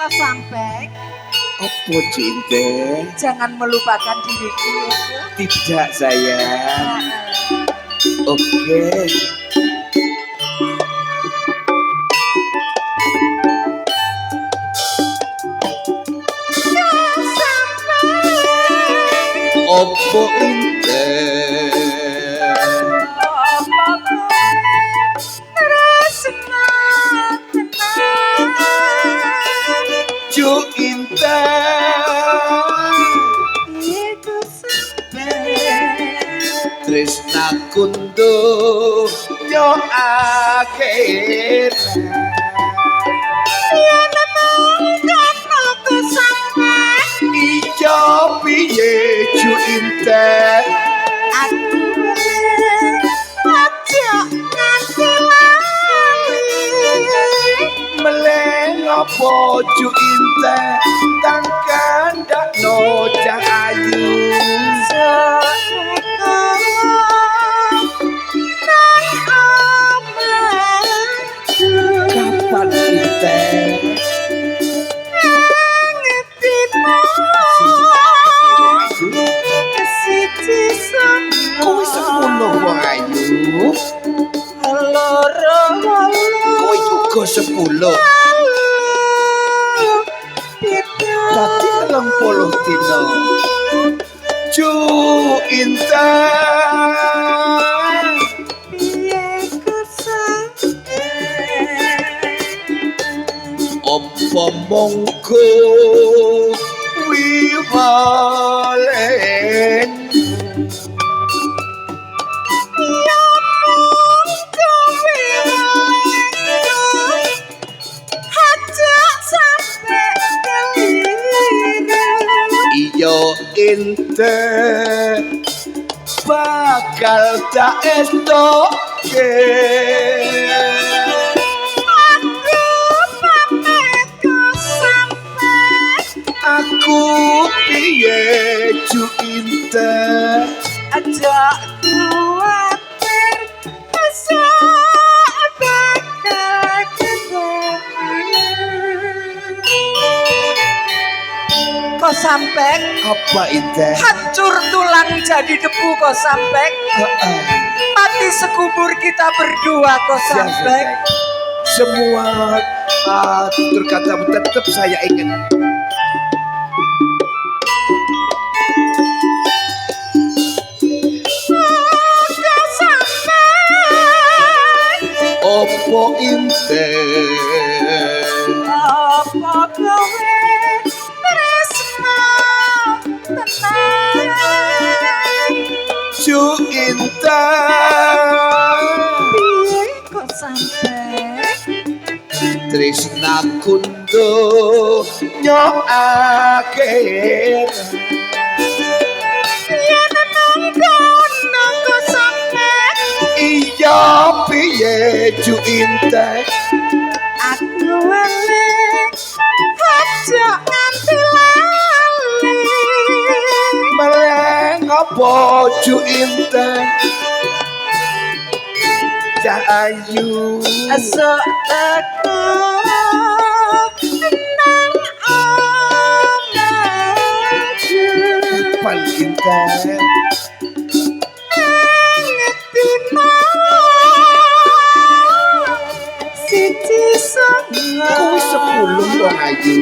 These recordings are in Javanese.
Sampai Apa cinta? jangan melupakan diriku. Tidak sayang. Oke. Opo inte Ju intan Tresna kundo yo akhir Ijo piye ju intan Meleng apa ju intan Tangkan dak no jang ayu Kapan intan Kowe sepuluh wong ayu Kowe juga 10 Dadi 30 dina Ju intan Apa mongko wiwalen Iyo inte bakal tak estoke Aku piye ju inte Ajak kuatir besok bakal ketemu. Kok sampai Apa inte hancur tulang jadi debu kok sampai mati sekubur kita berdua kok sampai Semua tutur katamu tetap saya ingat Opo inte apa kowe tresno tenang Ju intan piye kok sampai Tresna kundo nyo akhir yen nang kono kok sampai Iya piye ju intan aku wale aja nganti lali Meleng apa ju intan Jang ayu esok aku nang omahku Pan intan ngetino siji Kowe 10 wong ayu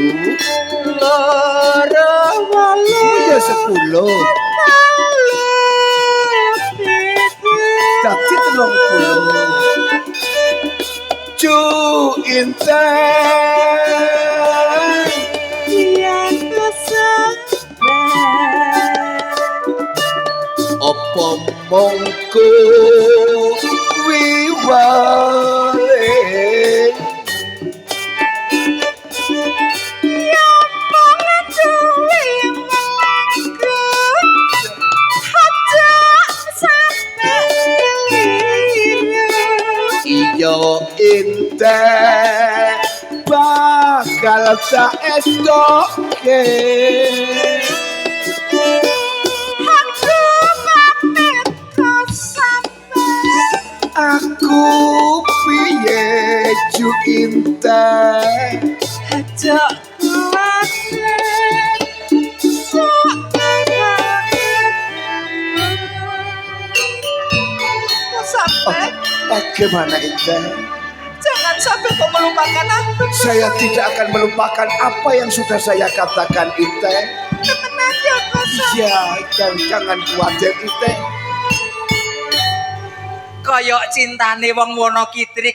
loro walu Iya 10 Dadi 30 Ju intan yang kesabaran Apa mongko wiwalen Iyo indah bakal tak estoke Aku piye ju indah Ajakku Bagaimana Inten? Jangan sampai kau melupakan aku. Saya tidak akan melupakan apa yang sudah saya katakan Inten. Temen aja kau sampean. Ya, dan jangan khawatir Inten. Koyok cintane wong Wonokitri